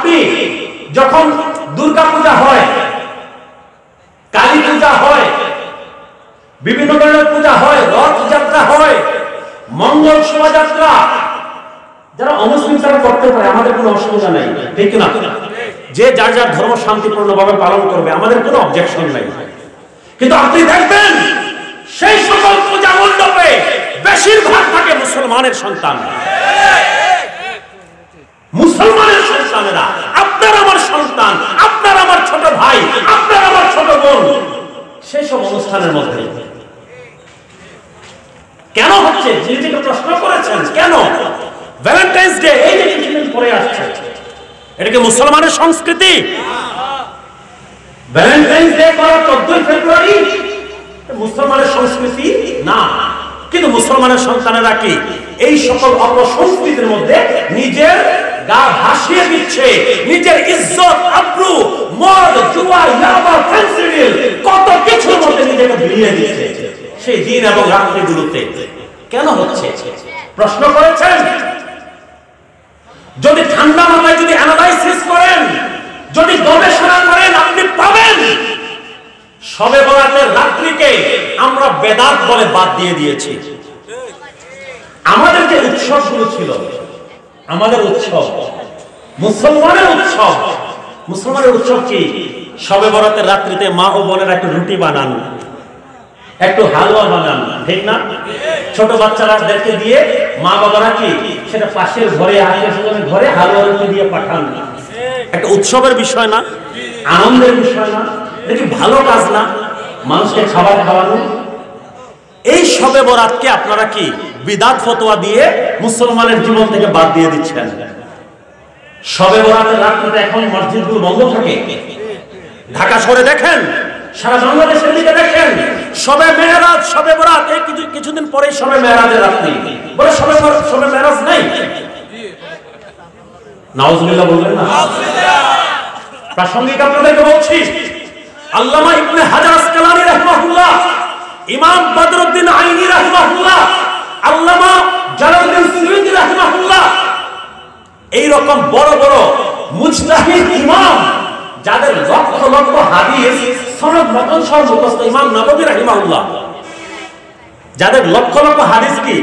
আপনি যখন দুর্গা পূজা হয়, কালী পূজা হয়, বিভিন্ন ধরনের পূজা হয়, রথযাত্রা হয়, মঙ্গল শোভাযাত্রা, যারা অমুসলিম তারা করতে পারে, আমাদের কোনো অসুবিধা নেই, ঠিক না? যে যার যার ধর্ম শান্তিপূর্ণভাবে পালন করবে, আমাদের কোনো অবজেকশন নেই। কিন্তু আপনি দেখবেন সেই সকল পূজা মণ্ডপে বেশিরভাগ থাকে মুসলমানের সন্তান, মুসলমানের সন্তানেরা, আপনার আমার সন্তান, আপনার আমার ছোট ভাই, আপনার আমার ছোট বোন, সেই সব অনুষ্ঠানের মধ্যে কেন হচ্ছে? নিজেকে প্রশ্ন করেছেন কেন? ভ্যালেন্টাইন্স ডে এই যে কিছুদিন পরে আসছে, এটা কি মুসলমানের সংস্কৃতি? ভ্যালেন্টাইন্স ডে করা 14 ফেব্রুয়ারি মুসলমানের সংস্কৃতি না। কিন্তু মুসলমানের সন্তানেরা কি এই সকল অপসংস্কৃতির মধ্যে নিজের গা ভাসিয়ে দিচ্ছে, নিজের ইজ্জত, আব্রু, মদ, জুয়া, ইয়াবা, ফেন্সিডিল, কত কিছুর মধ্যে নিজেকে বিলিয়ে দিচ্ছে সেই দিন এবং রাত্রিগুলোতে। কেন হচ্ছে প্রশ্ন করেছেন? যদি ঠান্ডা মাথায় যদি অ্যানালাইসিস করেন, যদি গবেষণা করেন, আপনি পাবেন শবে বরাতের রাত্রিকে আমরা বেদাত বলে বাদ দিয়ে দিয়েছি। আমাদের যে উৎসবগুলো ছিল, আমাদের উৎসব মুসলমানের উৎসব। মুসলমানের উৎসব কি? শবে বরাতের রাত্রিতে মা ও বোনেরা একটু রুটি বানান, একটু হালুয়া বানান, ঠিক না? ছোট বাচ্চাদেরকে দিয়ে মা বাবারা কি সেটা পাশের ঘরে, আত্মীয়-স্বজনের ঘরে হালুয়া রুটি দিয়ে পাঠান। একটা উৎসবের বিষয় না? আনন্দের বিষয় না? এটা কি ভালো কাজ না? মানুষকে খাবার খাওয়ানো। এই শবে বরাতকে আপনারা কি বিদআত ফতোয়া দিয়ে মুসলমানের জীবন থেকে বাদ দিয়ে দিচ্ছেন। শবে বরাতের রাত্রিতে এখন মসজিদগুলো বন্ধ থাকে। ঢাকা শহরে দেখেন, সারা বাংলাদেশের দিকে দেখেন, শবে মেরাজ, শবে বরাত, এই কিছুদিন পরেই শবে মেরাজের রাত্রি, বলে শবে মেরাজ নাই। নাউজুবিল্লাহ বলবেন না? প্রাসঙ্গিক আপনাদেরকে বলছি, আল্লামা ইবনে হাজার আসকালানী রাহিমাহুল্লাহ, ইমাম বদরুদ্দিন আইনি রাহিমাহুল্লাহ, আল্লামা জালালউদ্দিন সুয়ুতী রাহিমাহুল্লাহ, এই রকম বড় বড় মুজতাহিদ ইমাম যাদের লক্ষ লক্ষ হাদিস সনদ মতন সহ মুখস্থ, ইমাম নববী রাহিমাহুল্লাহ যাদের লক্ষ লক্ষ হাদিস কি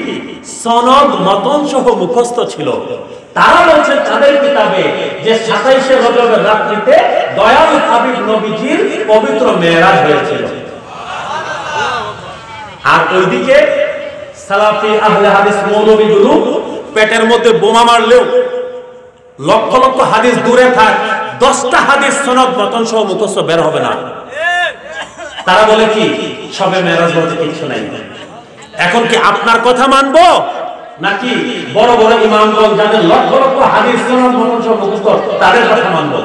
সনদ মতন সহ মুখস্থ ছিল, তারা বলছেন তাদের কিতাবে যে 27শে রজবের রাত্রিতে দয়াল হাবিব নবীজির পবিত্র মেরাজ হয়েছিল। আর ওইদিকে সালাফি আহলে হাদিস মৌলবীগুলো পেটের মধ্যে বোমা মারলেও লক্ষ লক্ষ হাদিস দূরে থাক, 10টা হাদিস সনদ মতন সহ মুখস্থ বের হবে না। তারা বলে কি শবে মেরাজ বলতে কিছু নাই। এখন কি আপনার কথা মানবো নাকি বড় বড় ইমামগণ যাদের লক্ষ লক্ষ হাদিস সনদ মতন সহ মুখস্থ তাদের কথা মানবো?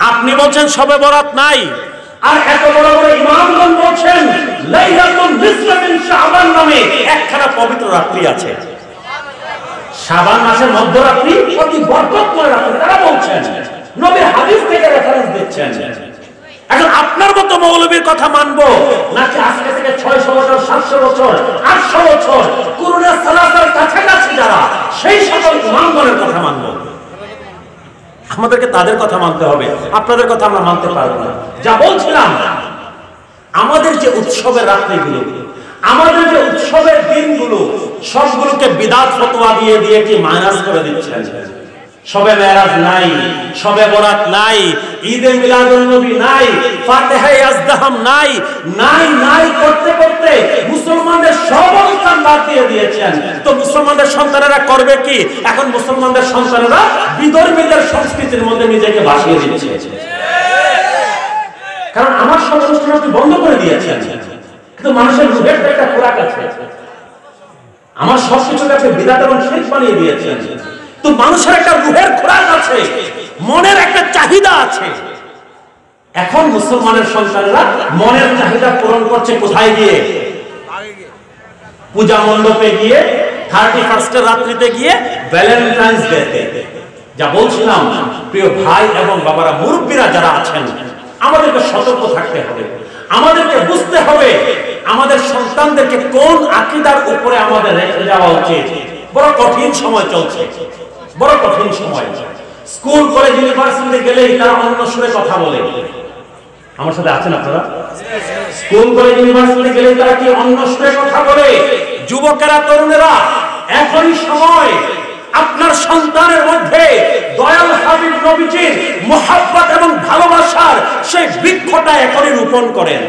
আপনি বলছেন শবে বরাত নাই, আর এত বড় বড় ইমামগণ বলছেন লাইলাতুল নিসফ মিন শাবান নামে একখানা পবিত্র রাত্রি আছে। শাবান মাসের মধ্যরাত্রি অতি বরকতময় রাত্রি তারা বলছেন, নবীর হাদিস থেকে রেফারেন্স দিচ্ছেন। এখন আপনার মতো মৌলবীর কথা মানবো নাকি আজকে থেকে 600 বছর, 700 বছর, 800 বছর কুরুনে সালাসার কাছাকাছি যারা সেই সকল ইমামগণের কথা মানবো? আমাদেরকে তাদের কথা মানতে হবে, আপনাদের কথা আমরা মানতে পারবো না। যা বলছিলাম, আমাদের যে উৎসবের রাত্রিগুলো, আমাদের যে উৎসবের দিনগুলো, সবগুলোকে বিদআত ফতোয়া দিয়ে দিয়ে কি মাইনাস করে দিচ্ছেন। শবে মেরাজ নাই, শবে বরাত নাই, ঈদে মিলাদুন নবী নাই, ফাতিহা ইয়াজদাহাম নাই, নাই নাই করতে করতে মুসলমানদের সব অনুষ্ঠান বাদ দিয়ে দিয়েছেন। তো মুসলমানদের সন্তানেরা করবে কি? এখন মুসলমানদের সন্তানেরা বিধর্মীদের সংস্কৃতির মধ্যে নিজেকে ভাসিয়ে দিচ্ছে। কারণ আমার সব অনুষ্ঠান আপনি বন্ধ করে দিয়েছেন, কিন্তু মানুষের রুহের একটা খোরাক আছে। আমার সবকিছুকে আপনি বিদআত এবং শিরক বানিয়ে দিয়েছেন। তো মানুষের একটা রুহের খোরাক আছে, মনের একটা চাহিদা আছে। এখন মুসলমানের সন্তানেরা মনের চাহিদা পূরণ করছে কোথায় গিয়ে? পূজা মণ্ডপে গিয়ে, 31 রাত্রিতে গিয়ে, ভ্যালেন্টাইন্স ডেতে। যা বলছিলাম প্রিয় ভাই এবং বাবারা, মুরব্বীরা যারা আছেন, আমাদেরকে সতর্ক থাকতে হবে, আমাদেরকে বুঝতে হবে আমাদের সন্তানদেরকে কোন আকীদার উপরে আমাদের রেখে যাওয়া উচিত। বড় কঠিন সময় চলছে, বড় কঠিন সময়। স্কুল কলেজ ইউনিভার্সিটিতে গেলেই তারা অন্য সুরে কথা বলে। আমার সাথে আছেন আপনারা? স্কুল কলেজ ইউনিভার্সিটিতে গেলেই তারা কি অন্য সুরে কথা বলে? যুবকেরা, তরুণেরা, এখনই সময় আপনার সন্তানের মধ্যে দয়াল হাবিব নবীজির মুহাব্বত এবং ভালোবাসার সেই বৃক্ষটা এখনই রোপণ করেন।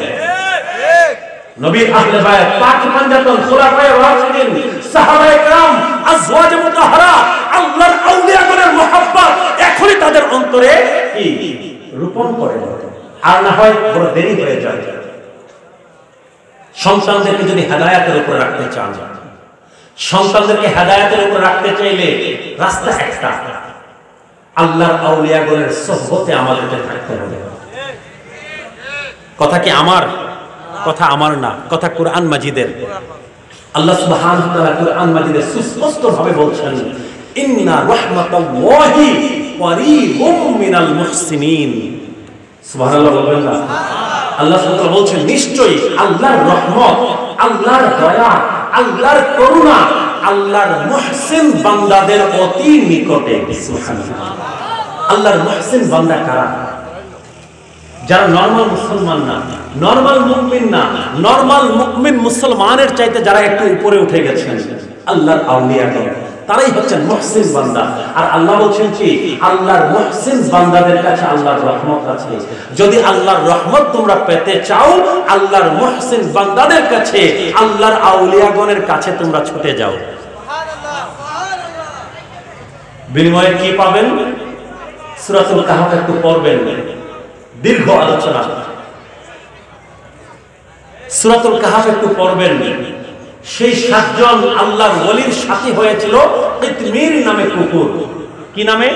নবীর আহলে বায়াত, পাক পাঞ্জাতন, খুলাফায়ে রাশিদিন, সাহাবায়ে কেরাম, আজওয়াজে মুতাহহারা, আল্লাহর আউলিয়াগণের মুহাব্বত এখনই তাদের অন্তরে কি রোপণ করেন। আর না হয় বড় দেরি হয়ে যায়। সন্তানদেরকে যদি হেদায়েতের উপরে রাখতে চান, সন্তানদেরকে হেদায়েতের উপরে রাখতে চাইলে রাস্তা একটা, আল্লাহর আউলিয়াগণের সোহবতে আমাদেরকে থাকতে হবে। কথা কি আমার? কথা আমার না, কথা কুরআন মাজিদের। আল্লাহ সুবহানাহু ওয়া তাআলা কুরআন মাজিদে সুস্পষ্ট ভাবে বলছেন, ইন্না রাহমাতাল্লাহি করিবুম মিনাল মুহসিনিন। সুবহানাল্লাহ বলবেন না? আল্লাহ সুবহানাহু ওয়া তাআলা বলছেন, নিশ্চয়ই আল্লাহর রহমত, আল্লাহর দয়া, আল্লাহর করুণা আল্লাহর মুহসিন বান্দাদের অতি নিকটে। সুবহানাল্লাহ। আল্লাহর মুহসিন বান্দা কারা? যারা নরমাল মুসলমান না, নরমাল মুমিন না, নরমাল মুমিন মুসলমানের চাইতে যারা একটু উপরে উঠে গেছেন, আল্লাহর আউলিয়াগণ, তারাই হচ্ছেন মুহসিন বান্দা। আর আল্লাহ বলছেন কি, আল্লাহর মুহসিন বান্দাদের কাছে আল্লাহর রহমত আছে। যদি আল্লাহর রহমত তোমরা পেতে চাও, আল্লাহর মুহসিন বান্দাদের কাছে, আল্লাহর আউলিয়াগণের কাছে তোমরা ছুটে যাও। বিনিময়ে কি পাবেন? সূরাতুল কাহফ একটু পড়বেন, দীর্ঘ আলোচনা। সূরাতুল কাহফ একটু পড়বেন। সেই 7 জন আল্লাহর ওলির সাথী হয়েছিল কিতমির নামে কুকুর। কি নামে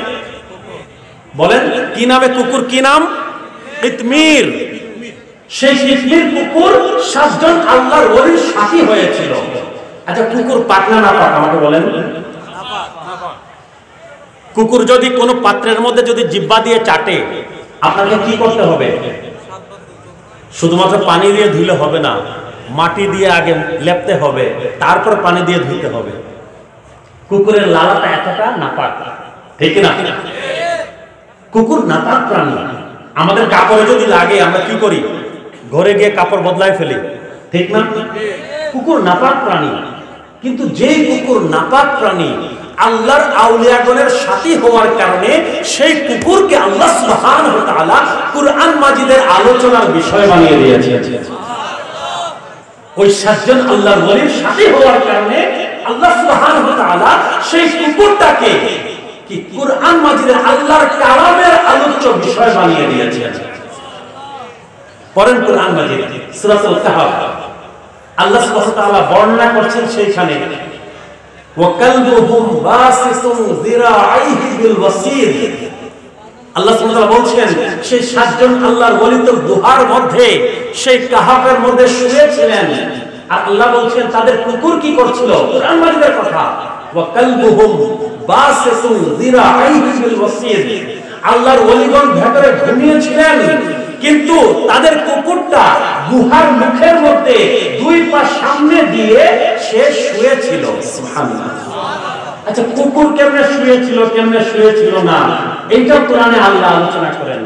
বলেন? কি নামে কুকুর? কি নাম? কিতমির। সেই কিতমির কুকুর 7 জন আল্লাহর ওলির সাথী হয়েছিল। আচ্ছা, কুকুর পাক না পাক আমাকে বলেন? কুকুর যদি কোনো পাত্রের মধ্যে যদি জিহ্বা দিয়ে চাটে, আপনাকে কি করতে হবে? শুধুমাত্র পানি দিয়ে ধুলে হবে না, মাটি দিয়ে আগে লেপতে হবে, তারপর পানি দিয়ে ধুতে হবে। কুকুরের লালাটা এতটা নাপাক, ঠিক না? কুকুর নাপাক প্রাণী। আমাদের কাপড়ে যদি লাগে আমরা কি করি? ঘরে গিয়ে কাপড় বদলায় ফেলি, ঠিক না? কুকুর নাপাক প্রাণী। কিন্তু যেই কুকুর নাপাক প্রাণী, আল্লাহর আউলিয়াগণের সাথী হওয়ার কারণে সেই কুকুরকে আল্লাহ সুবহানাহু ওয়া তাআলা কুরআন মাজিদের আলোচনার বিষয় বানিয়ে দিয়েছেন। ওই 7 জন আল্লাহর ওলির সাথী হওয়ার কারণে আল্লাহ সুবহানাহু ওয়া তাআলা সেই কুকুরটাকে কি কুরআন মাজিদের আল্লাহর কালামের আলোচ্য বিষয় বানিয়ে দিয়েছেন। পড়েন কুরআন মাজিদ সূরাতুল কাহফ। আল্লাহ সুবহানাহু ওয়া তাআলা বর্ণনা করছেন সেইখানে, ওয়াকালবুহুম বাসিতুন যিরাআইহি বিল ওয়াসির। আল্লাহ সুবহানাহু ওয়া তাআলা বলছেন, সেই 7 জন আল্লাহর ওলি তো গুহার মধ্যে, সেই কাহফের মধ্যে শুয়েছিলেন। আর আল্লাহ বলছেন তাদের কুকুর কি করছিল? কুরআন মাজিদের কথা, ওয়াকালবুহুম বাসিতুন যিরাআইহি বিল ওয়াসির। আল্লাহর ওলিগণ ভেতরে ঘুমিয়েছিলেন, কিন্তু তাদের কুকুরটা গুহার মুখের মধ্যে 2 পা সামনে দিয়ে সে শুয়েছিল। সুবহানাল্লাহ। আচ্ছা, কুকুর কেমনে শুয়েছিল, কেমনে শুয়েছিল না, এইটা কোরআনে আল্লাহ আলোচনা করেন।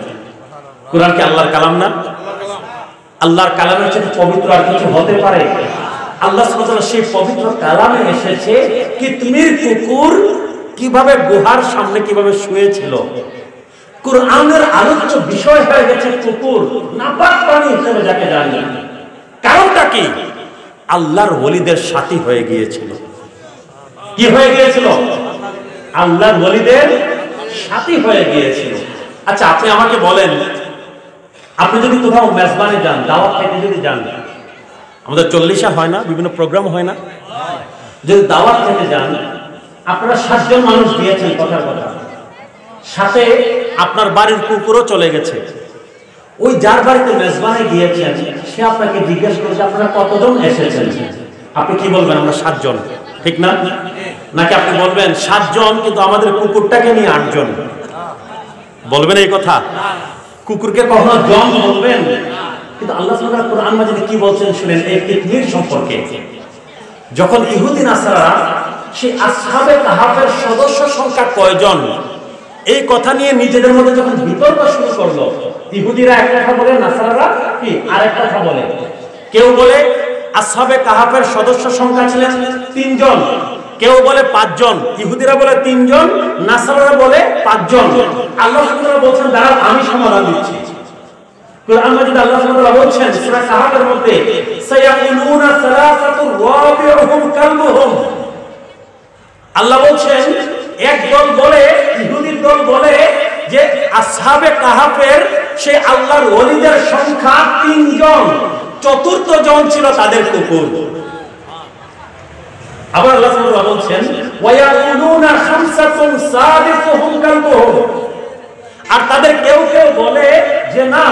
কোরআন কি আল্লাহর কালাম না? আল্লাহর কালামের চেয়ে পবিত্র আর কিছু হতে পারে? আল্লাহ সুবহানাহু ওয়া তাআলা সেই পবিত্র কালামে এসেছে কিতমির কুকুর কিভাবে গুহার সামনে কিভাবে শুয়েছিল। কুরআনের আলোচ্য বিষয় হয়ে গেছে কুকুর, নাপাক প্রাণী হিসেবে যাকে জানি। কারণটা কি? আল্লাহর ওলিদের সাথী হয়ে গিয়েছিল। কি হয়ে গিয়েছিল? আল্লাহর ওলিদের সাথী হয়ে গিয়েছিল। আচ্ছা, আপনি আমাকে বলেন, আপনি যদি কোথাও মেজবানে যান, দাওয়াত খেতে যদি যান, আমাদের 40 হয় না, বিভিন্ন প্রোগ্রাম হয় না, যদি দাওয়াত খেতে যান, আপনারা 7 জন মানুষ দিয়েছেন, কথার কথা, সাথে আপনার বাড়ির কুকুরও চলে গেছে। ওই যার বাড়িতে মেজবানে গিয়েছেন সে আপনাকে জিজ্ঞেস করছে আপনারা কতজন এসেছেন? আপনি কি বলবেন? আমরা 7 জন, ঠিক না? নাকি আপনি বলবেন 7 জন কিন্তু আমাদের কুকুরটাকে নিয়ে 8 জন? বলবেন এই কথা? কুকুরকে কখনো জন বলবেন? কিন্তু আল্লাহ সুবহানাহু ওয়া তাআলা কুরআন মাজিদে কি বলছেন শুনেন এই কিতমির সম্পর্কে। যখন ইহুদি নাসারা সেই আসহাবে কাহাফের সদস্য সংখ্যা কয়জন এই কথা নিয়ে নিজেদের মধ্যে যখন বিতর্ক শুরু করলো, ইহুদিরা এক কথা বলে, নাসারারা কি আরেক কথা বলে। কেউ বলে আসহাবে কাহাফের সদস্য সংখ্যা ছিলেন 3 জন, কেউ বলে 5 জন। ইহুদিরা বলে 3 জন, নাসারারা বলে 5 জন। আল্লাহ সুবহানাহু ওয়া তাআলা বলেন দাঁড়াও আমি সমাধান দিচ্ছি। কুরআন মাজিদে আল্লাহ সুবহানাহু ওয়া তাআলা বলেন সূরা কাহাফের মধ্যে, সায়াকুলুনা সালাসাতু রাবিউহুম কালবুহুম। আল্লাহ বলেন এক দল বলে, ইহুদির দল বলে যে আসহাবে কাহাফের সেই আল্লাহর ওলিদের সংখ্যা 3 জন, চতুর্থ জন ছিল তাদের কুকুর। আবার আল্লাহ সুবহানাহু ওয়া তাআলা বলেন ওয়ায়াকুলুনা খামসাতুন সাদিসুহুম কালবুহুম। আর তাদের কেউ কেউ বলে যে না,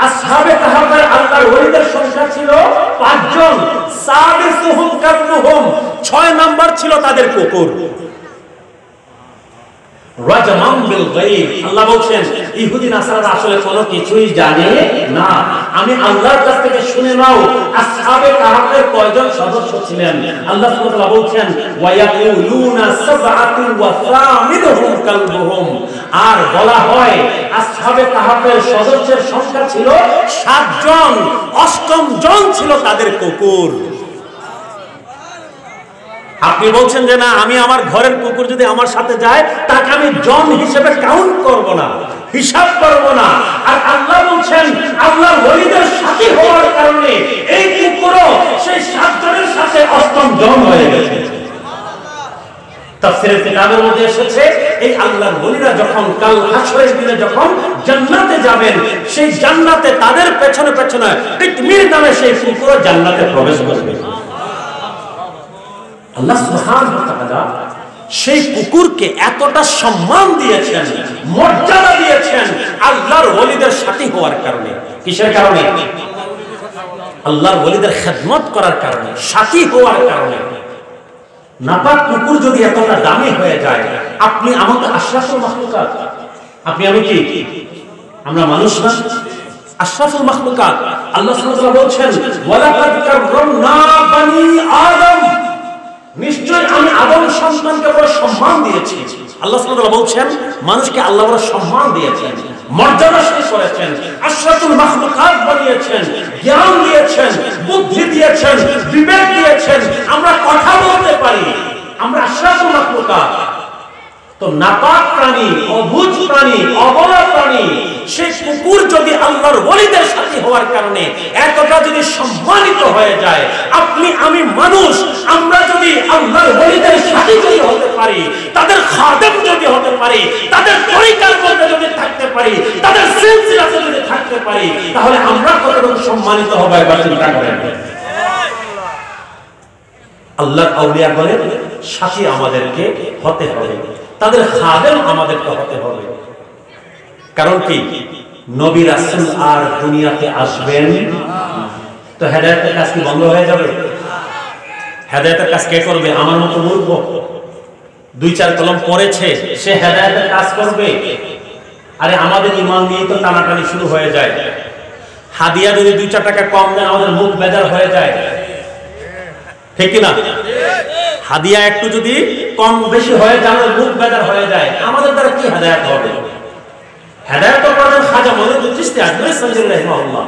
আসহাবে কাহাফের আল্লাহর ওলিদের সংখ্যা ছিল 5 জন, সাদিসুহুম কালবুহুম, 6 নাম্বার ছিল তাদের কুকুর। রাজমান বিল গায়ব। আল্লাহ বলেন ইহুদি নাসারা আসলে কোনো কিছুই জানে না, আমি আল্লাহর কাছ থেকে শুনে নাও আসহাবে কাহাফের কয়জন সদস্য ছিলেন। আল্লাহ সুবহানাহু ওয়া তাআলা বলেন ওয়ায়াকুলুনা সাবআতুন ওয়া সামিনুহুম কালবুহুম। আর বলা হয় আসহাবে কাহাফের সদস্যের সংখ্যা ছিল 7 জন, 8ম জন ছিল তাদের কুকুর। আপনি বলছেন যে না, আমি আমার ঘরের কুকুর যদি আমার সাথে যায় তাকে আমি জন হিসেবে কাউন্ট করব না, হিসাব করব না। আর আল্লাহ বলছেন আল্লাহর ওলিদের সাথী হওয়ার কারণে এই কুকুরও সেই 7 জনের সাথে 8ম জন হয়ে গেছে। তাফসীরের কিতাবের মধ্যে এসেছে এই আল্লাহর ওলিরা যখন কাল হাশরের দিনে যখন জান্নাতে যাবেন, সেই জান্নাতে তাদের পেছনে পেছনে কিতমির নামে সেই কুকুরও জান্নাতে প্রবেশ করবে। আল্লাহ সুবহানাহু ওয়া তাআলা সেই কুকুরকে এতটা সম্মান দিয়েছেন, মর্যাদা দিয়েছেন আল্লাহর ওলিদের সাথী হওয়ার কারণে। কিসের কারণে? আল্লাহর ওলিদের খেদমত করার কারণে, সাথী হওয়ার কারণে। নাপাক কুকুর যদি এতটা দামি হয়ে যায়, আপনি আমাকে আশরাফুল মাখলুকাত, আপনি আমি কি আমরা মানুষ না? আশরাফুল মাখলুকাত। আল্লাহ সুবহানাহু ওয়া তাআলা বলেন ওয়ালাকাদ কাররামনা বানি আদম, নিশ্চয় আমি আদম সন্তানকে বড় সম্মান দিয়েছি। আল্লাহ সুবহানাহু ওয়া তাআলা বলছেন মানুষকে আল্লাহ বড় সম্মান দিয়েছেন, মর্যাদাশীল করেছেন, আশরাফুল মাখলুকাত বানিয়েছেন, জ্ঞান দিয়েছেন, বুদ্ধি দিয়েছেন, বিবেক দিয়েছেন, আমরা কথা বলতে পারি, আমরা আশরাফুল মাখলুকাত। তো নাপাক প্রাণী, অবুঝ প্রাণী, অবলা প্রাণী সেই কুকুর যদি আল্লাহর ওলিদের সাথী হওয়ার কারণে এতটা যদি সম্মানিত হয়ে যায়, আপনি আমি মানুষ, আমরা যদি আল্লাহর ওলিদের সাথী যদি হতে পারি, তাদের খাদেম যদি হতে পারি, তাদের তরিকার মধ্যে যদি থাকতে পারি, তাদের সিলসিলাতে যদি থাকতে পারি, তাহলে আমরা কতটুকু সম্মানিত হব একবার চিন্তা করেন। আল্লাহর আউলিয়া বলেন সাথী আমাদেরকে হতে হবে, তাদের খাদেম আমাদেরকে হতে হবে। কারণ কি? নবী রাসূল আর দুনিয়াতে আসবেন তো হেদায়েতের কাজ কি বন্ধ হয়ে যাবে? হেদায়েতের কাজ কে করবে? আমার মতো মূর্খ 2-4 কলম পড়েছে সে হেদায়েতের কাজ করবে? আরে আমাদের ঈমান নিয়ে তো টানাটানি শুরু হয়ে যায়। হাদিয়া যদি 2-4 টাকা কম দেন আমাদের মুখ বেজার হয়ে যায়, ঠিক কি না? হাদিয়া একটু যদি কম বেশি হয়ে যায় আমাদের মুখ বেজার হয়ে যায়, আমাদের দ্বারা কি হেদায়েত হবে? হেদায়েত করেন খাজা মঈনুদ্দিন চিশতি আজমিরি সাল্লাল্লাহু রাহিমাহুল্লাহ,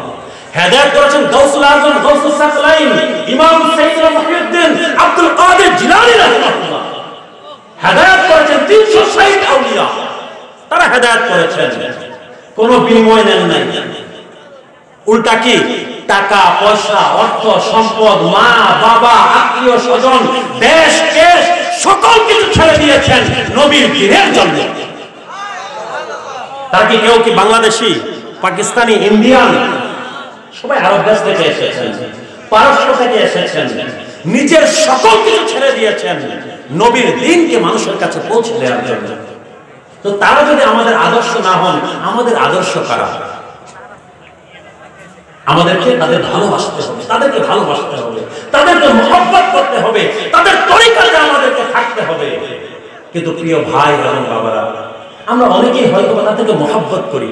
হেদায়েত করেছেন গাউসুল আযম গাউসুস সাকলাইন ইমাম সাইয়্যিদ মুহিউদ্দিন আব্দুল কাদের জিলানী রাহিমাহুল্লাহ, হেদায়েত করেছেন 360 আউলিয়া, তারা হেদায়েত করেছেন, কোনো বিনিময় নেন নাই। উল্টা কি টাকা পয়সা, অর্থ সম্পদ, মা বাবা, আত্মীয় স্বজন, দেশ দেশ সকল কিছু ছেড়ে দিয়েছেন নবীর দ্বীনের জন্য। তারা কি কেউ কি বাংলাদেশি, পাকিস্তানি, ইন্ডিয়ান? সবাই আরব দেশ থেকে এসেছেন, পারস্য থেকে এসেছেন, নিজের সকল কিছু ছেড়ে দিয়েছেন নবীর দ্বীনকে মানুষের কাছে পৌঁছে দেওয়ার জন্য। তো তারা যদি আমাদের আদর্শ না হন, আমাদের আদর্শ কারা? আমাদেরকে তাদের ভালোবাসতে হবে, তাদেরকে ভালোবাসতে হবে, তাদেরকে মহব্বত করতে হবে, তাদের তরিকাতে আমাদেরকে থাকতে হবে। কিন্তু প্রিয় ভাই এবং বাবারা, আমরা অনেকেই হয়তো তাদেরকে মহব্বত করি,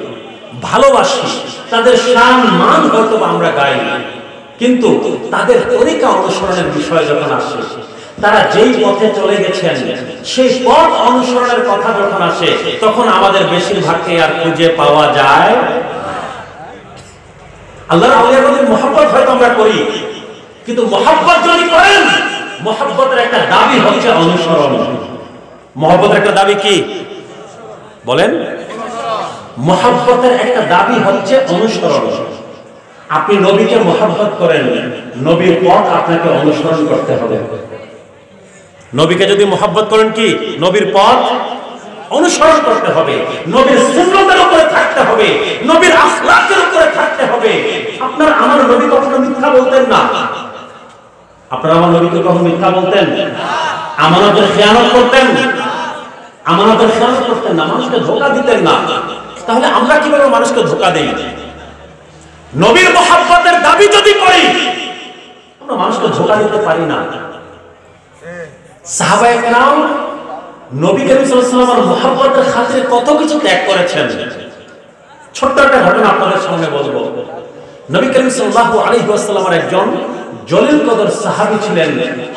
ভালোবাসি, তাদের শান মান হয়তো আমরা গাই, কিন্তু তাদের তরিকা অনুসরণের বিষয় যখন আসে, তারা যেই পথে চলে গেছেন সেই পথ অনুসরণের কথা যখন আসে তখন আমাদের বেশিরভাগকে আর খুঁজে পাওয়া যায়। আল্লাহর আউলিয়াদের মহব্বত হয়তো আমরা করি, কিন্তু মহব্বত যদি করেন, মহব্বতের একটা দাবি হচ্ছে অনুসরণ। মহব্বতের একটা দাবি কি বলেন? মহব্বতের একটা দাবি হচ্ছে অনুসরণ। আপনি নবীকে মহব্বত করেন, নবীর পথ আপনাকে অনুসরণ করতে হবে। নবীকে যদি মহব্বত করেন, কি নবীর পথ অনুসরণ করতে হবে, নবীর সুন্নতের উপরে থাকতে হবে, নবীর আখলাকের উপরে থাকতে হবে। আপনার আমার নবী কখনো মিথ্যা বলতেন না। আপনারা আমার নবীকে কখনো মিথ্যা বলতেন? আমানতের খেয়ানত করতেন? আমানতের খেয়ানত করতেন না, মানুষকে ধোঁকা দিতেন না। তাহলে আমরা কিভাবে মানুষকে ধোঁকা দেই? নবীর মহব্বতের দাবি যদি করি, আমরা মানুষকে ধোঁকা দিতে পারি না। সাহাবায়ে কেরাম নবী করিম সাল্লাল্লাহু আলাইহি ওয়াসাল্লামের মহব্বতের খাতিরে কত কিছু ত্যাগ করেছেন। ছোট্ট একটা ঘটনা আপনাদের সামনে বলবো। নবী করিম সাল্লাল্লাহু আলাইহি ওয়াসাল্লামের একজন জলিল কদর সাহাবী ছিলেন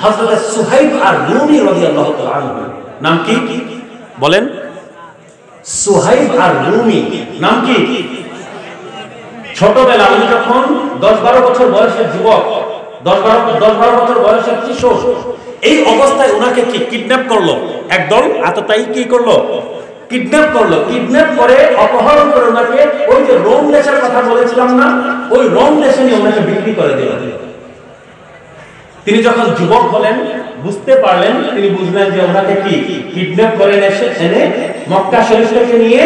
হযরত সুহাইব আর রুমি রাদিয়াল্লাহু তাআলা আনহু। নাম কি বলেন? সুহাইব আর রুমি। নাম কি? ছোটবেলা উনি যখন 10-12 বছর বয়সের যুবক, 10-12 বছর বয়সের কিশোর, এই অবস্থায় ওনাকে কি কিডন্যাপ করলো একদল আততায়ী। কি করলো? কিডন্যাপ করলো। কিডন্যাপ করে অপহরণ করে ওনাকে ওই যে রোম দেশের কথা বলেছিলাম না, ওই রোম দেশে নিয়ে ওনাকে বিক্রি করে দিল। তিনি যখন যুবক হলেন, বুঝতে পারলেন, তিনি বুঝলেন যে ওনাকে কি কিডন্যাপ করে এনে মক্কা শরীফ থেকে নিয়ে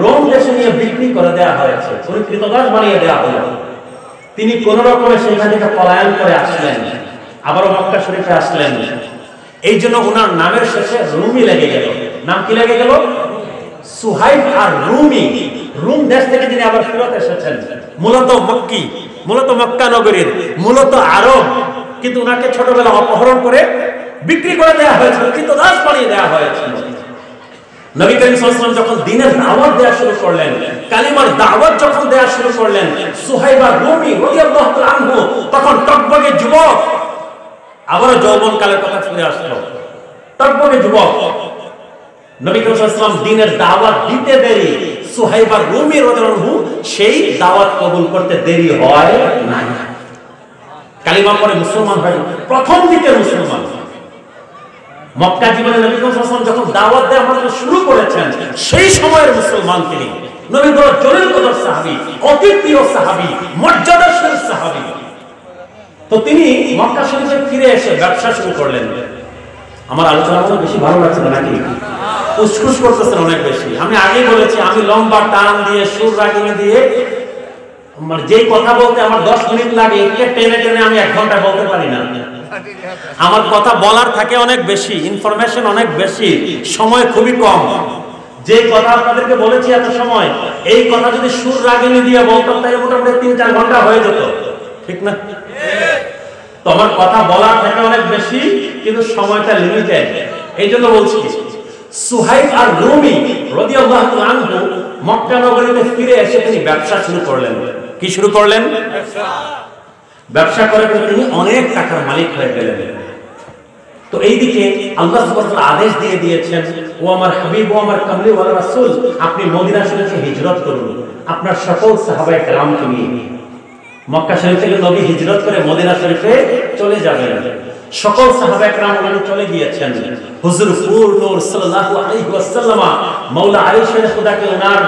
রোম দেশে নিয়ে বিক্রি করে দেওয়া হয়েছে, উনি কৃতদাস বানিয়ে দেওয়া হলো। তিনি কোন রকমে সেখান থেকে পলায়ন করে আসলেন, আবারও মক্কা শরীফে আসলেন। এই জন্য ওনার নামের শেষে রুমি লেগে গেল। নাম কি লেগে গেল? সুহাইব আর রুমি। রুম দেশ থেকে তিনি আবার ফেরত এসেছেন, মূলত মক্কি, মূলত মক্কা নগরীর, মূলত আরব। কিন্তু ওনাকে ছোটবেলা অপহরণ করে বিক্রি করে দেওয়া হয়েছিল, কৃতদাস বানিয়ে দেওয়া হয়েছিল। নবী করিম সাল্লাল্লাহু আলাইহি ওয়াসাল্লাম যখন দ্বীনের দাওয়াত দেওয়া শুরু করলেন, কালিমার দাওয়াত যখন দেওয়া শুরু করলেন, সুহাইব আর রুমি রাদিয়াল্লাহু তাআলা আনহু তখন টকবগে যুবক, আবারও যৌবন কালের কথা ফিরে আসলো। টকবগে যুবক, নবী করিম সাল্লাল্লাহু আলাইহি ওয়াসাল্লাম দ্বীনের দাওয়াত দিতে দেরি, সুহাইব আর রুমি রাদিয়াল্লাহু আনহু সেই দাওয়াত কবুল করতে দেরি হয় না। কালিমা পড়ে মুসলমান হয়, প্রথম দিকে মুসলমান। মক্কা জীবনে নবী করিম সাল্লাল্লাহু আলাইহি ওয়াসাল্লাম যখন দাওয়াত দেওয়া মাত্র শুরু করেছেন, সেই সময়ের মুসলমান তিনি। নবী বড় জলিল কদর সাহাবী, অতি প্রিয় সাহাবী, মর্যাদাশীল সাহাবী। তো তিনি মক্কা শরীফে ফিরে এসে ব্যবসা শুরু করলেন। আমার আলোচনা মনে বেশি ভালো লাগছে না নাকি? উসখুস করতেছেন অনেক বেশি। আমি আগেই বলেছি, আমি লম্বা টান দিয়ে সুর রাগিয়ে দিয়ে মানে যেই কথা বলতে আমার 10 মিনিট লাগে, একে টেনে টেনে আমি 1 ঘন্টা বলতে পারি না। আমার কথা বলার থাকে অনেক বেশি, ইনফরমেশন অনেক বেশি, সময় খুবই কম। যে কথা আপনাদেরকে বলেছি এত সময়, এই কথা যদি সুর রাগিনী দিয়ে বলতাম তাহলে মোটামুটি 3-4 ঘন্টা হয়ে যেত, ঠিক না? তো আমার কথা বলার থাকে অনেক বেশি, কিন্তু সময়টা লিমিটেড। এই জন্য বলছি, সুহাইব আর রুমি রাদিয়াল্লাহু তাআলা আনহু মক্কা নগরীতে ফিরে এসে তিনি ব্যবসা শুরু করলেন। কি শুরু করলেন? ব্যবসা করে তিনি অনেক টাকার মালিক হয়ে গেলেন। তো এইদিকে আল্লাহ সুবহানাহু ওয়া তাআলা আদেশ দিয়ে দিয়েছেন, ও আমার হাবিব, ও আমার কামলি ওয়ালা রাসূল, আপনি মদিনা শরীফে হিজরত করুন আপনার সকল সাহাবায়ে কেরামকে নিয়ে। মক্কা শরীফ থেকে নবী হিজরত করে মদিনা শরীফে চলে যাবেন। সকল সাহাবায়ে কেরাম ওখানে চলে গিয়েছেন। হুজুর পুর নূর সাল্লাল্লাহু আলাইহি ওয়াসাল্লাম মাওলা আয়েশা খুদাকে ওনার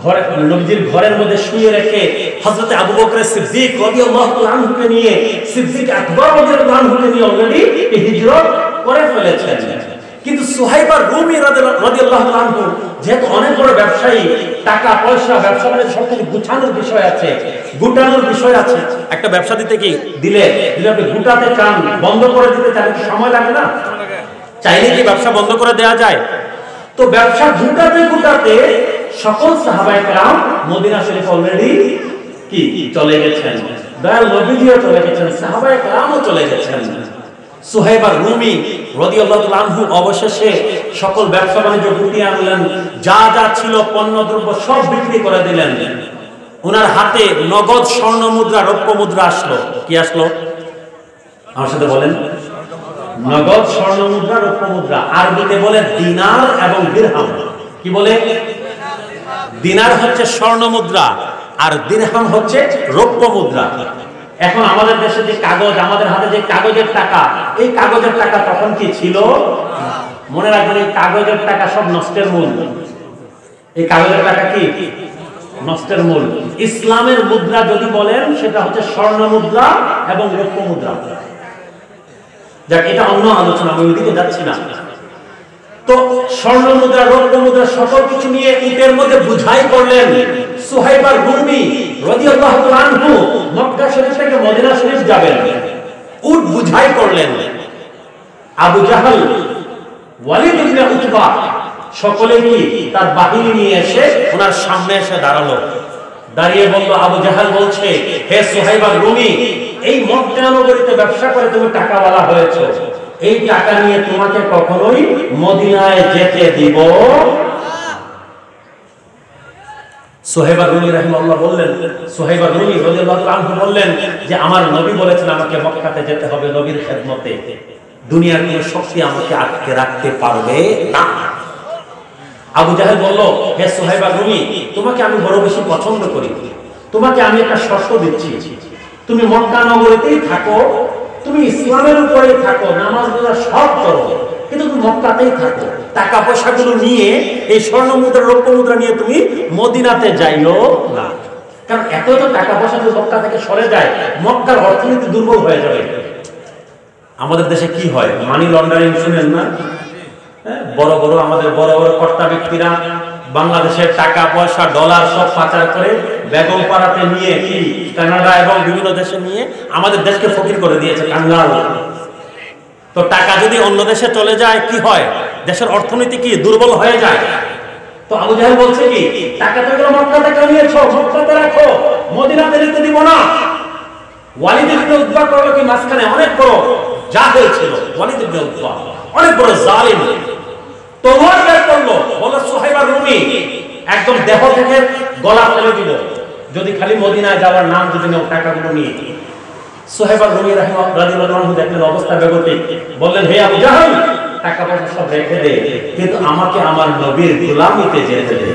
ঘরে, নবীজির ঘরের মধ্যে শুয়ে রেখে হযরত আবু বকর সিদ্দিক রাদিয়াল্লাহু তাআলা আনহুকে নিয়ে, সিদ্দিক আকবর রাদিয়াল্লাহু আনহুকে নিয়ে অলরেডি হিজরত করে ফেলেছেন। কিন্তু সুহাইব আর রুমি রাদিয়াল্লাহু তাআলা আনহু যেহেতু অনেক বড় ব্যবসায়ী, টাকা পয়সা, ব্যবসা মানে সবকিছু গুছানোর বিষয় আছে, গুটানোর বিষয় আছে। একটা ব্যবসা দিতে কি দিলে আপনি গুটাতে চান, বন্ধ করে দিতে চান, সময় লাগে না? চাইলে কি ব্যবসা বন্ধ করে দেওয়া যায়? তো ব্যবসা গুটাতে গুটাতে সকল সাহাবায়ে কেরাম মদিনা শরীফ অলরেডি কি চলে গেছেন, দয়াল নবীজিও চলে গেছেন, সাহাবায়ে কেরামও চলে গেছেন। সুহাইব আর রুমি রাদিয়াল্লাহু তাআলা আনহু অবশেষে সকল ব্যবসা বাণিজ্য গুটিয়ে আনলেন, যা যা ছিল পণ্যদ্রব্য সব বিক্রি করে দিলেন। ওনার হাতে নগদ স্বর্ণ মুদ্রা, রৌপ্য মুদ্রা আসলো। কি আসলো? আমার সাথে বলেন, নগদ স্বর্ণ মুদ্রা, রৌপ্য মুদ্রা। আরবিতে বলে দিনার এবং দিরহাম। কি বলে? দিনার হচ্ছে স্বর্ণ মুদ্রা আর দিরহাম হচ্ছে রৌপ্য মুদ্রা। এখন আমাদের দেশে যে কাগজ, আমাদের হাতে যে কাগজের টাকা, এই কাগজের টাকা তখন কি ছিল? মনে রাখবেন, এই কাগজের টাকা সব নষ্টের মূল। এই কাগজের টাকা কি নষ্টের মূল। ইসলামের মুদ্রা যদি বলেন সেটা হচ্ছে স্বর্ণ মুদ্রা এবং রৌপ্য মুদ্রা। যাক, এটা অন্য আলোচনা, আমি ওইদিকে যাচ্ছি না। তো স্বর্ণ মুদ্রা, রৌপ্য মুদ্রা সকল কিছু নিয়ে উটের মধ্যে বুঝাই করলেন সুহাইব আর-রুমি রাদিয়াল্লাহু তাআলা আনহু। মক্কা শরীফ থেকে মদিনা শরীফ যাবেন, উট বুঝাই করলেন। আবু জাহল, ওয়ালিদ ইবনে উতবা সকলে কি তার বাহিনী নিয়ে এসে ওনার সামনে এসে দাঁড়ালো। দাঁড়িয়ে বলল, আবু জাহল বলছে, হে সুহাইব আর-রুমি, এই মক্কা নগরীতে ব্যবসা করে তুমি টাকাওয়ালা হয়েছো, এই টাকা নিয়ে তোমাকে কখনোই মদিনায় যেতে দিব। সুহাইব আর-রুমি রাহিমাহুল্লাহ বললেন, সুহাইব আর-রুমি রাদিয়াল্লাহু তাআলা আনহু বললেন যে আমার নবী বলেছেন আমাকে মক্কাতে যেতে হবে নবীর খেদমতে, দুনিয়ার কোনো শক্তি আমাকে আটকে রাখতে পারবে না। আবু জাহেল বলল, হে সুহাইব আর-রুমি, তোমাকে আমি বড় বেশি পছন্দ করি, তোমাকে আমি একটা শর্ত দিচ্ছি, তুমি মক্কা নগরীতেই থাকো, তুমি ইসলামের উপরেই থাকো, নামাজ রোজা সব করো, কিন্তু তুমি মক্কাতেই থাকো। টাকা পয়সাগুলো নিয়ে, এই স্বর্ণ মুদ্রা, রৌপ্য মুদ্রা নিয়ে তুমি মদিনাতে যাইও না, কারণ এত এত টাকা পয়সা যদি মক্কা থেকে সরে যায়, মক্কার অর্থনীতি দুর্বল হয়ে যাবে। আমাদের দেশে কি হয়, মানি লন্ডারিং শুনেন না? বড় বড় আমাদের বড় বড় কর্তা ব্যক্তিরা বাংলাদেশের টাকা পয়সা, ডলার সব পাচার করে বেগম পাড়াতে নিয়ে কি কানাডা এবং বিভিন্ন দেশে নিয়ে আমাদের দেশকে ফকির করে দিয়েছে, কাঙ্গাল। তো টাকা যদি অন্য দেশে চলে যায় কি হয়, দেশের অর্থনীতি কি দুর্বল হয়ে যায়। তো আবু জাহেল বলছে কি, টাকা তো মক্কা থেকে নিয়েছো, মক্কাতে রাখো, মদিনাতে নিতে দিব না। ওয়ালিদ ইবনে উতবা করলো কি, মাঝখানে অনেক বড় জাহেল ছিল ওয়ালিদ ইবনে উতবা, অনেক বড় জালিম। তলোয়ার বের করলো, বলল সুহাইব আর-রুমি একদম দেহ থেকে গলা ফেলে দিব যদি খালি মদিনায় যাওয়ার নাম যদি নাও টাকাগুলো নিয়ে। সুহাইব আর-রুমি রাদিয়াল্লাহু আনহু দেখলেন অবস্থা বেগতিক, বললেন, হে আবু জাহেল, টাকা পয়সা সব রেখে দে, কিন্তু আমাকে আমার নবীর গোলামিতে যেতে দে।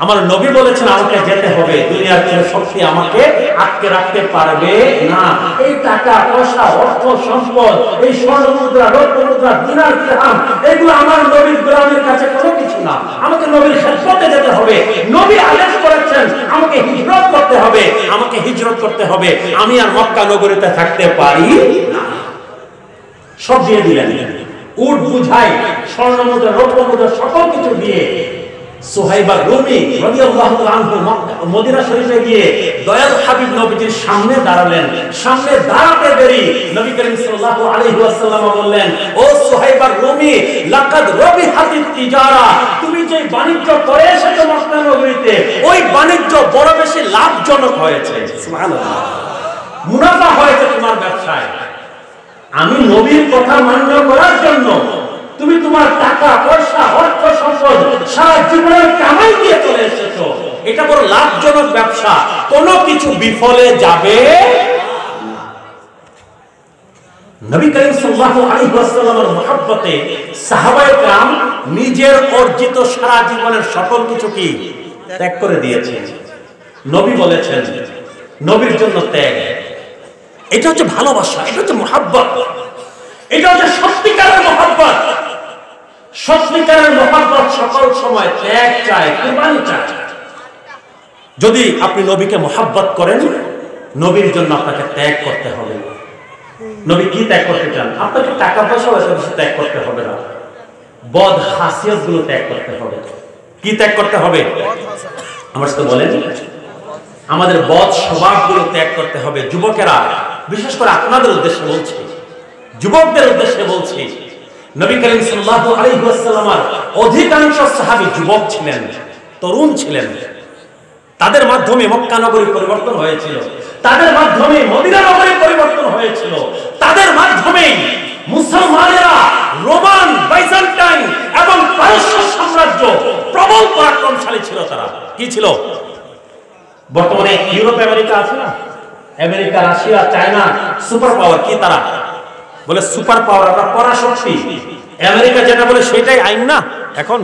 আমার নবী বলেছেন আমাকে যেতে হবে, দুনিয়ার কোনো শক্তি আমাকে আটকে রাখতে পারবে না। এই টাকা পয়সা, অর্থ সম্পদ, এই স্বর্ণ মুদ্রা, রৌপ্য মুদ্রা, দিনার দিরহাম, এগুলো আমার নবীর গোলামের কাছে কোনো কিছু না। আমাকে নবীর খেদমতে যেতে হবে। নবী আদেশ করেছেন আমাকে হিজরত করতে হবে, আমাকে হিজরত করতে হবে। আমি আর মক্কা নগরীতে থাকতে পারি না। সব দিয়ে দিলেন, উট বুঝাই, স্বর্ণ মুদ্রা, রৌপ্য মুদ্রা সকল কিছু দিয়ে সুহাইব আর-রুমি রাদিয়াল্লাহু তাআলা আনহু মদিনা শরীফে গিয়ে দয়াল হাবিব নবীজির সামনে দাঁড়ালেন। সামনে দাঁড়াতে দেরি নবী করিম সাল্লাল্লাহু আলাইহি ওয়াসাল্লাম বললেন, ও সুহাইব আর-রুমি, লাকাদ রবিহাতিত তিজারা, তুমি যে বাণিজ্য করে এসেছো মক্কা নগরীতে, ওই বাণিজ্য বড় বেশি লাভজনক হয়েছে। সুবহানাল্লাহ, মুনাফা হয়েছে তোমার ব্যবসায়। আমি নবীর কথা মান্য করার জন্য তুমি তোমার টাকা পয়সা, অর্থ সম্পদ সারা জীবনের কামাই দিয়ে চলে এসেছো, এটা বড় লাভজনক ব্যবসা, কোনো কিছু বিফলে যাবে না। নবী করিম সাল্লাল্লাহু আলাইহি ওয়াসাল্লামের মহব্বতে সাহাবায়ে কেরাম নিজের অর্জিত সারা জীবনের সকল কিছু কি ত্যাগ করে দিয়েছে। নবী বলেছেন, নবীর জন্য ত্যাগ, এটা হচ্ছে ভালোবাসা, এটা হচ্ছে মহব্বত, এটা হচ্ছে সত্যিকারের মহব্বত। সত্যিকারের মহব্বত সকল সময় ত্যাগ চায়, কুরবানি চায়। যদি আপনি নবীকে মহব্বত করেন, নবীর জন্য আপনাকে ত্যাগ করতে হবে। নবী কি ত্যাগ করতে চান? আপনাকে টাকা পয়সা বেশি ত্যাগ করতে হবে না, বদ হাসিয়ত গুলো ত্যাগ করতে হবে। কি ত্যাগ করতে হবে? আমার সাথে বলেন, আমাদের বদ স্বভাব গুলো ত্যাগ করতে হবে। যুবকেরা, বিশেষ করে আপনাদের উদ্দেশ্যে বলছি, যুবকদের উদ্দেশ্যে বলছি, নবী করিম সাল্লাল্লাহু আলাইহি ওয়াসাল্লামের অধিকাংশ সাহাবী যুবক ছিলেন, তরুণ ছিলেন। তাদের মাধ্যমে মক্কা নগরী পরিবর্তন হয়েছিল, তাদের মাধ্যমে মদিনা নগরী পরিবর্তন হয়েছিল, তাদের মাধ্যমে মুসলমানেরা রোমান, বাইজেন্টাইন এবং পারস্য সাম্রাজ্য প্রবল পরাক্রমশালী ছিল। তারা কি ছিল? বর্তমানে ইউরোপ আমেরিকা আছে না, America, Russia, China super power, কি তারা বলে সুপার পাওয়ার, আমরা পরাশক্তি। আমেরিকা যেটা বলে সেটাই আইন না এখন,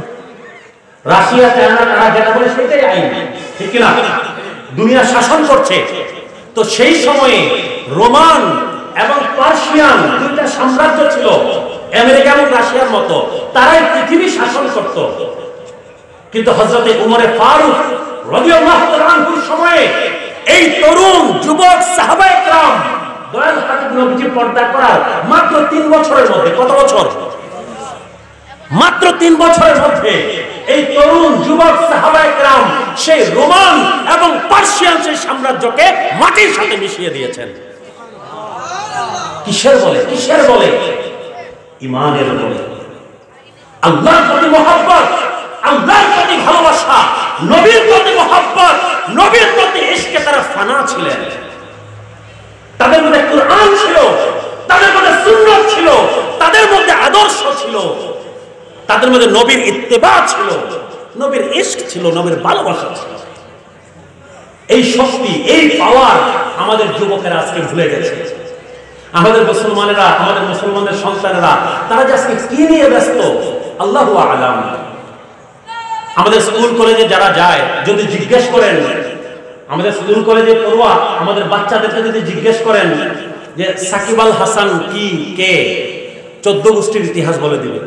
রাশিয়া চায়না তারা যেটা বলে সেটাই আইন, ঠিক কিনা? দুনিয়া শাসন করছে। তো সেই সময়ে রোমান এবং পার্সিয়ান দুইটা সাম্রাজ্য ছিল, আমেরিকা এবং রাশিয়ার মতো, তারাই পৃথিবী শাসন করত। কিন্তু হযরতে উমরে ফারুক রাদিয়াল্লাহু তাআলা আনহুর সময়ে এই তরুণ যুবক সাহাবায়ে কেরাম দয়াল হাবিব নবীজি পর্দা করার মাত্র 3 বছরের মধ্যে, কত বছর? মাত্র 3 বছরের মধ্যে এই তরুণ যুবক সাহাবায়ে কেরাম সেই রোমান এবং পার্সিয়ান সেই সাম্রাজ্যকে মাটির সাথে মিশিয়ে দিয়েছেন। কিসের বলে? কিসের বলে? ঈমানের বলে। আল্লাহর প্রতি মহব্বত, আল্লাহর প্রতি ভালোবাসা, নবীর প্রতি মহব্বত, নবীর প্রতি ইশকে তারা ফানা ছিলেন। তাদের মধ্যে কুরআন ছিল, তাদের মধ্যে সুন্নাত ছিল, তাদের মধ্যে আদর্শ ছিল, তাদের মধ্যে নবীর ইত্তেবা ছিল, নবীর ইশক ছিল, নবীর ভালোবাসা ছিল। এই শক্তি, এই পাওয়ার আমাদের যুবকেরা আজকে ভুলে গেছে। আমাদের মুসলমানেরা, আমাদের মুসলমানদের সন্তানেরা তারা যে আজকে কি নিয়ে ব্যস্ত আল্লাহু আ'লাম। আমাদের স্কুল কলেজে যারা যায়, যদি জিজ্ঞেস করেন, আমাদের স্কুল কলেজে পড়ুয়া আমাদের বাচ্চাদেরকে যদি জিজ্ঞেস করেন যে সাকিব আল হাসান কি, কে, 14 গোষ্ঠীর ইতিহাস বলে দিবে,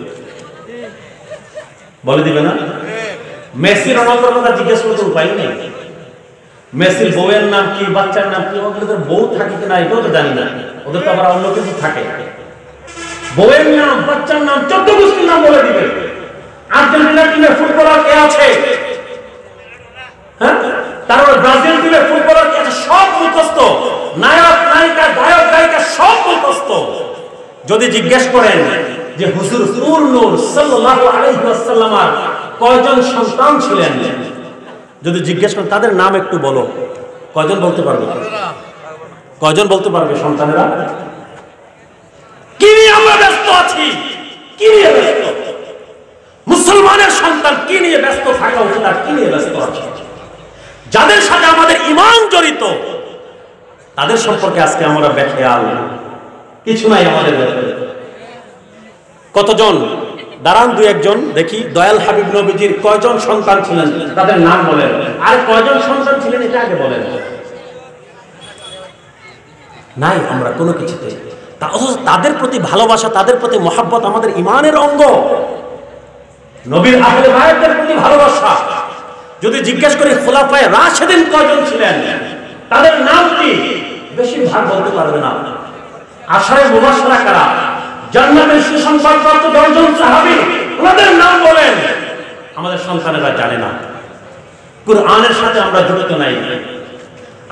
বলে দিবে না? মেসি রোনালদোর কথা জিজ্ঞেস করতে উপায় নেই। মেসির বউয়ের নাম কি, বাচ্চার নাম কি, ওদের বউ থাকে কিনা এটাও তো জানি না, ওদের তো আবার অন্য কিছু থাকে। বউয়ের নাম, বাচ্চার নাম, 14 গোষ্ঠীর নাম বলে দিবে। আর্জেন্টিনা টিমের ফুটবলার কে আছে, হ্যাঁ, তারপর ব্রাজিল টিমের ফুটবলার কে আছে, সব মুখস্থ। নায়ক নায়িকা, গায়ক গায়িকা সব মুখস্থ। যদি জিজ্ঞেস করেন যে হুজুর নূর নূর সাল্লাল্লাহু আলাইহি ওয়াসাল্লামের কয়জন সন্তান ছিলেন, যদি জিজ্ঞেস করেন তাদের নাম একটু বলো, কয়জন বলতে পারবে? কয়জন বলতে পারবে সন্তানেরা? কি নিয়ে আমরা ব্যস্ত আছি? কি নিয়ে ব্যস্ত? মুসলমানের সন্তান কি নিয়ে ব্যস্ত থাকা উচিত আর কি নিয়ে ব্যস্ত আছে? যাদের সাথে আমাদের ঈমান জড়িত তাদের সম্পর্কে আজকে আমরা বেখেয়াল, কিছু নাই আমাদের ব্যাপারে। কতজন দাঁড়ান, 2-1 দেখি, দয়াল হাবিব নবীজির কয়জন সন্তান ছিলেন তাদের নাম বলেন, আর কয়জন সন্তান ছিলেন এটা আগে বলেন। নাই আমরা কোনো কিছুতে। তাদের প্রতি ভালোবাসা, তাদের প্রতি মহব্বত আমাদের ঈমানের অঙ্গ। নবীর আহলে বায়তের প্রতি ভালোবাসা। যদি জিজ্ঞেস করি খোলাফায়ে রাশিদিন কয়জন ছিলেন, তাদের নাম কি, বেশিরভাগ বলতে পারবে না। আশায়ে মুবাশশারা কারা, জান্নাতের সুসংবাদপ্রাপ্ত 10 জন সাহাবী, ওনাদের নাম বলেন। আমাদের সন্তানেরা জানে না, কুরআনের সাথে আমরা যুক্ত নাই।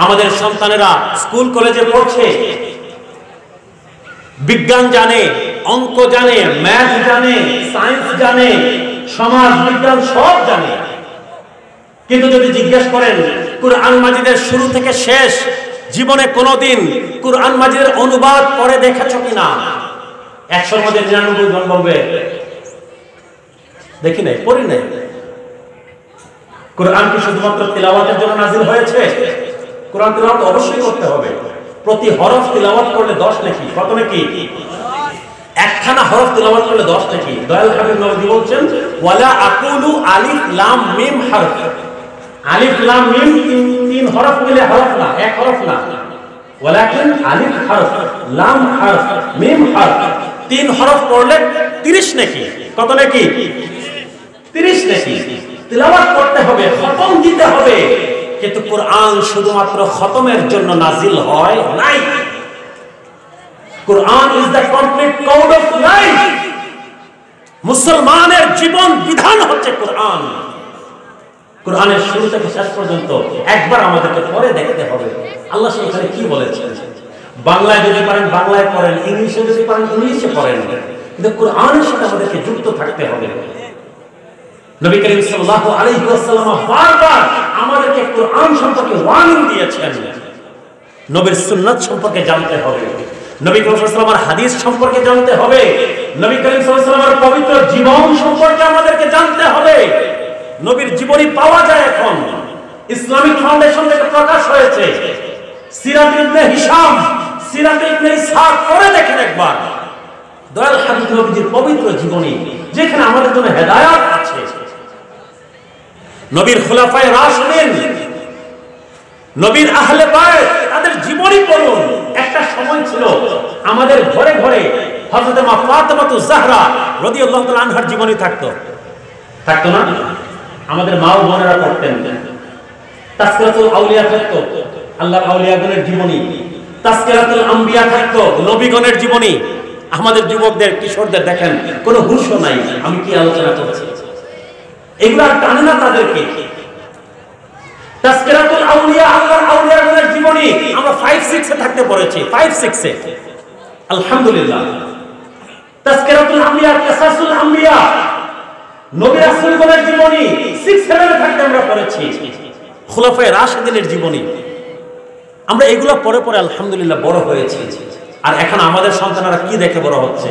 আমাদের সন্তানেরা স্কুল কলেজে পড়ছে, বিজ্ঞান জানে, অঙ্ক জানে, ম্যাথ জানে, সায়েন্স জানে, সমাজ বিজ্ঞান সব জানে। কিন্তু যদি জিজ্ঞেস করেন কুরআন মাজিদের শুরু থেকে শেষ জীবনে কোনোদিন কুরআন মাজিদের অনুবাদ পড়ে দেখেছো কিনা, 100-র মধ্যে 99 জন বলবে দেখি নাই, পড়ি নাই। কুরআন কি শুধুমাত্র তিলাওয়াতের জন্য নাজিল হয়েছে? কুরআন তিলাওয়াত অবশ্যই করতে হবে। প্রতি হরফ তিলাওয়াত করলে 10 নেকি। কত নেকি? একখানা হরফ তিলাওয়াত করলে 10 নেকি। দয়াল হাবিব নবী বলছেন ওয়ালা আকুলু আলিফ লাম মিম হরফ। আলিফ লাম মিম 3 হরফ মিলে হরফ না, এক হরফ না। ওয়ালাকিন আলিফ হরফ, লাম হরফ, মিম হরফ, 3 হরফ পড়লে 30 নেকি। কত নেকি? 30 নেকি। তিলাওয়াত করতে হবে, খতম দিতে হবে। কিন্তু কুরআন শুধুমাত্র খতমের জন্য নাজিল হয় নাই। Quran is the complete code of life. মুসলমানের জীবন বিধান হচ্ছে কুরআন। কুরআনের শুরু থেকে শেষ পর্যন্ত একবার আমাদেরকে পড়ে দেখতে হবে আল্লাহ সেখানে কি বলেছেন। বাংলায় যদি পারেন বাংলায় পড়েন, ইংলিশে যদি পারেন ইংলিশে পড়েন, কিন্তু কুরআনের সাথে আমাদেরকে যুক্ত থাকতে হবে। নবী করিম সাল্লাল্লাহু আলাইহি ওয়াসাল্লাম বারবার আমাদেরকে কুরআন সম্পর্কে ওয়ার্নিং দিয়েছেন। নবীর সুন্নাত সম্পর্কে জানতে হবে, নবী করিম সাল্লাল্লাহু আলাইহি ওয়াসাল্লামের হাদিস সম্পর্কে জানতে হবে, নবী করিম সাল্লাল্লাহু আলাইহি ওয়াসাল্লামের পবিত্র জীবন সম্পর্কে আমাদেরকে জানতে হবে। নবীর জীবনী পাওয়া যায় এখন, ইসলামিক ফাউন্ডেশন থেকে প্রকাশ হয়েছে। সিরাত ইবনে হিশাম, সিরাত ইবনে ইসহাক পড়ে দেখেন একবার। দয়াল হাবিব নবীজির পবিত্র জীবনী, যেখানে আমাদের জন্য হেদায়েত আছে। নবীর খুলাফায়ে রাশিদিন, নবীর আহলে বাইত, তাদের জীবনী পড়ুন। একটা সময় ছিল আমাদের ঘরে ঘরে হযরত মা ফাতেমাতুজ জাহরা রাদিয়াল্লাহু তাআলা আনহার জীবনী থাকতো না? আমাদের মা ও বোনেরা পড়তেন। তাসকিরাতুল আউলিয়া থাকতো, আল্লাহর আউলিয়াগণের জীবনী। তাসকিরাতুল আম্বিয়া থাকতো, নবীগণের জীবনী। আমাদের যুবকদের, কিশোরদের দেখেন কোনো হুঁশও নাই আমি কি আলোচনা করছি, এগুলো টানে না তাদেরকে। তাসকিরাতুল আউলিয়া, আল্লাহর আউলিয়াগণের জীবনী আমরা 5-6 এ থাকতে পড়েছি, 5-6 এ, আলহামদুলিল্লাহ। তাসকিরাতুল আম্বিয়া, কিসাসুল আম্বিয়া, নবী রাসূলগণের জীবনী 6-7 এ থাকতে আমরা পড়েছি। খুলাফায়ে রাশিদিনের জীবনী আমরা এগুলো পড়ে পড়ে আলহামদুলিল্লাহ বড় হয়েছি। আর এখন আমাদের সন্তানেরা কি দেখে বড় হচ্ছে?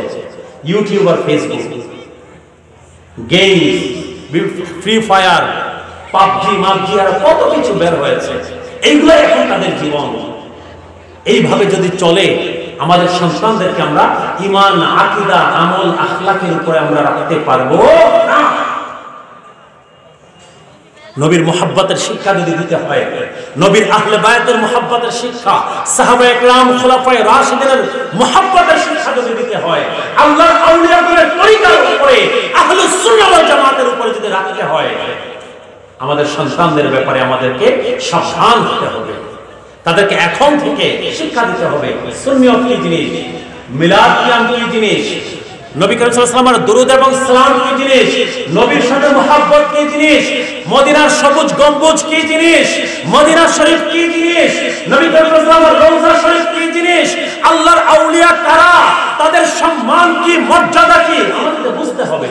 ইউটিউব আর Facebook, games, free fire, PUBG, মাবজি আর কত কিছু বের হয়েছে। এইগুলো এখন তাদের জীবন। এইভাবে যদি চলে আমাদের সন্তানদেরকে আমরা ঈমান, আকীদা, আমল, আখলাকের উপরে আমরা রাখতে পারবো না। নবীর মুহাব্বতের শিক্ষা যদি দিতে হয়, নবীর আহলে বায়তের মুহাব্বতের শিক্ষা, সাহাবায়ে কেরাম, খুলাফায়ে রাশিদিনের মুহাব্বতের শিক্ষা যদি দিতে হয়, আল্লাহর আউলিয়াদের তরিকার উপরে, আহলুস সুন্নাহ ওয়াল জামাতের উপরে যদি রাখতে হয়, আমাদের সন্তানদের ব্যাপারে আমাদেরকে সাবধান হতে হবে। তাদেরকে এখন থেকে শিক্ষা দিতে হবে সুন্নিয়ত কি জিনিস, মিলাদ কিয়াম কি জিনিস, নবী করিম সাল্লাল্লাহু আলাইহি ওয়াসাল্লামের দরুদ এবং সালাম কি জিনিস, নবীর সাথে মুহাব্বত কি জিনিস, মদিনার সবুজ গম্বুজ কি জিনিস, মদিনা শরীফ কি জিনিস, নবী করিম সাল্লাল্লাহু আলাইহি ওয়াসাল্লামের রওজা শরীফ কি জিনিস, আল্লাহর আউলিয়া কারা, তাদের সম্মান কি, মর্যাদা কি, আমাদেরকে বুঝতে হবে,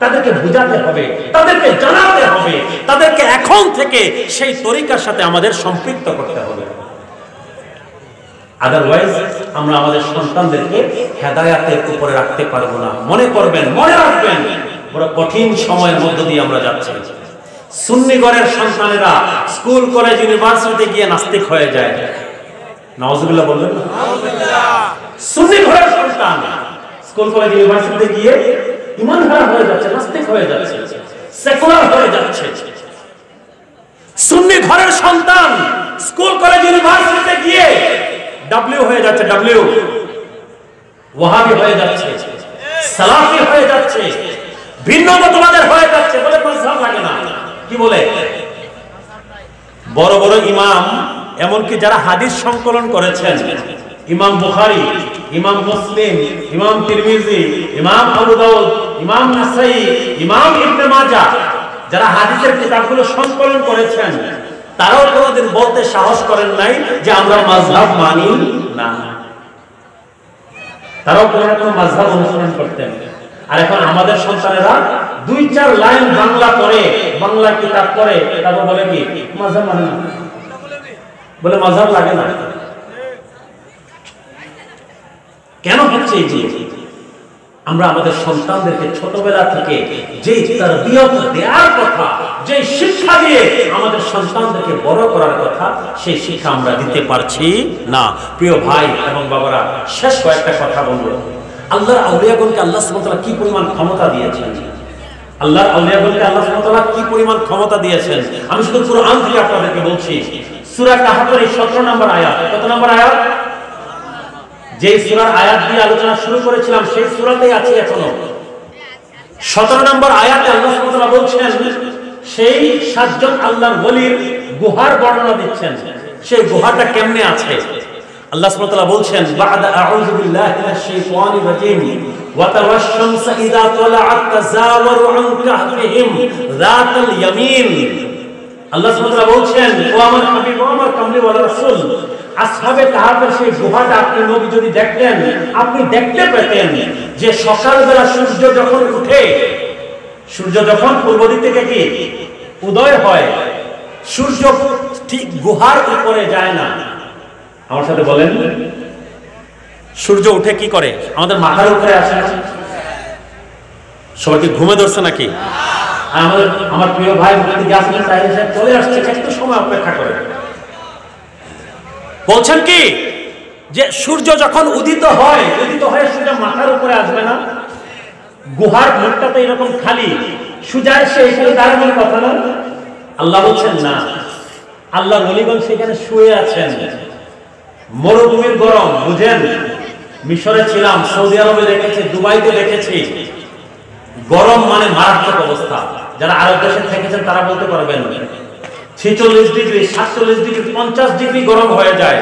তাদেরকে বুঝাতে হবে, তাদেরকে জানাতে হবে, তাদেরকে এখন থেকে সেই তরিকার সাথে আমাদের সম্পৃক্ত করতে হবে। আদারওয়াইজ আমরা আমাদের সন্তানদেরকে হেদায়েতের উপরে রাখতে পারবো না। মনে করবেন, মনে রাখবেন, বড় কঠিন সময়ের মধ্য দিয়ে আমরা যাচ্ছি। সুন্নি ঘরের সন্তানেরা স্কুল, কলেজ, ইউনিভার্সিটিতে গিয়ে নাস্তিক হয়ে যায়। নাউজুবিল্লাহ বলবেন না? নাউজুবিল্লাহ। সুন্নি ঘরের সন্তান স্কুল, কলেজ, ইউনিভার্সিটিতে গিয়ে ঈমানহারা হয়ে যাচ্ছে, নাস্তিক হয়ে যাচ্ছে, সেকুলার হয়ে যাচ্ছে। সুন্নি ঘরের সন্তান স্কুল, কলেজ, ইউনিভার্সিটিতে গিয়ে ডাব্লিউ হয়ে যাচ্ছে, ডাব্লিউ, ওয়াহাবি হয়ে যাচ্ছে, সালাফি হয়ে যাচ্ছে, ভিন্ন মতবাদের হয়ে যাচ্ছে, বলে মাযহাব লাগে না। কি বলে? বড় বড় ইমাম, এমনকি যারা হাদিস সংকলন করেছেন, ইমাম বুখারী, ইমাম মুসলিম, ইমাম তিরমিজি, ইমাম আবু দাউদ, ইমাম নাসাই, ইমাম ইবনে মাজাহ, যারা হাদিসের কিতাবগুলো সংকলন করেছেন, তারাও কোনোদিন বলতে সাহস করেন নাই যে আমরা মাযহাব মানি না। তারাও কোনো না কোনো মাযহাব অনুসরণ করতেন। আর এখন আমাদের সন্তানেরা 2-4 লাইন বাংলা পড়ে, বাংলা কিতাব পড়ে, তারপর বলে কি মাযহাব মানে না, বলে মাযহাব লাগে না। কেন হচ্ছে এই যে আমরা আমাদের সন্তানদেরকে ছোটবেলা থেকে যেই তারবিয়ত দেওয়ার কথা, যেই শিক্ষা দিয়ে আমাদের সন্তানদেরকে বড় করার কথা, সেই শিক্ষা আমরা দিতে পারছি না। প্রিয় ভাই এবং বাবারা, শেষ কয়েকটা কথা বলবো। আল্লাহর আউলিয়াগণকে আল্লাহ সুবহানাহু ওয়া তাআলা কি পরিমাণ ক্ষমতা দিয়েছেন, আল্লাহর আউলিয়াগণকে আল্লাহ সুবহানাহু ওয়া তাআলা কি পরিমাণ ক্ষমতা দিয়েছেন, আমি শুধু কুরআন থেকে আপনাদেরকে বলছি। সূরা কাহফের 17 নম্বর আয়াত, কত নম্বর আয়াত? যে সূরার আয়াত দিয়ে আলোচনা শুরু করেছিলাম সেই সূরাতেই আছে এখনো। 17 নম্বর আয়াতে আল্লাহ সুবহানাহু ওয়া তাআলা বলছেন, সেই 7 জন আল্লাহর ওলির গুহার বর্ণনা দিচ্ছেন। সেই গুহাটা কেমনে আছে আল্লাহ সুবহানাহু ওয়া তাআলা বলছেন, বা'দা আউযু বিল্লাহি মিনাশ শাইতানির রাজীম ওয়া তাওয়াশ-শামসা ইযা তালা'আত তাযাওয়ারু আন কাহফিহিম যাতাল ইয়ামিন। আল্লাহ সুবহানাহু ওয়া তাআলা বলছেন, ও আমার হাবিব, ও আমার কামলি ওয়ালা রাসূল, আসহাবে কাহফের সেই গুহাটা আপনি নবী যদি দেখতেন, আপনি দেখতে পেতেন যে সকালবেলা সূর্য যখন উঠে, সূর্য যখন পূর্ব দিক থেকে কি উদয় হয়, সূর্য ঠিক গুহার উপরে যায় না। আমার সাথে বলেন, সূর্য উঠে কি করে? আমাদের মাথার উপরে আসে। সবাই কি ঘুমে ধরছে নাকি? আমার প্রিয় ভাই মুফতি ইয়াসমিন সাহেব চলে আসছে, একটু সময় অপেক্ষা করে। বলছেন কি যে সূর্য যখন উদিত হয় সূর্য মাথার উপরে আসবে না? গুহার মুখটা তো এরকম খালি, সূর্য এসে এখানে দাঁড়ানোর কথা না? আল্লাহ বলছেন না, আল্লাহ ওলিগণ সেখানে শুয়ে আছেন। মরুভূমির গরম বুঝেন, মিশরে ছিলাম, সৌদি আরবে দেখেছি, দুবাইতে দেখেছি, গরম মানে মারাত্মক অবস্থা। যারা আরব দেশে থেকেছেন তারা বলতে পারবেন 46 ডিগ্রি, 47 ডিগ্রি, 50 ডিগ্রি গরম হয়ে যায়।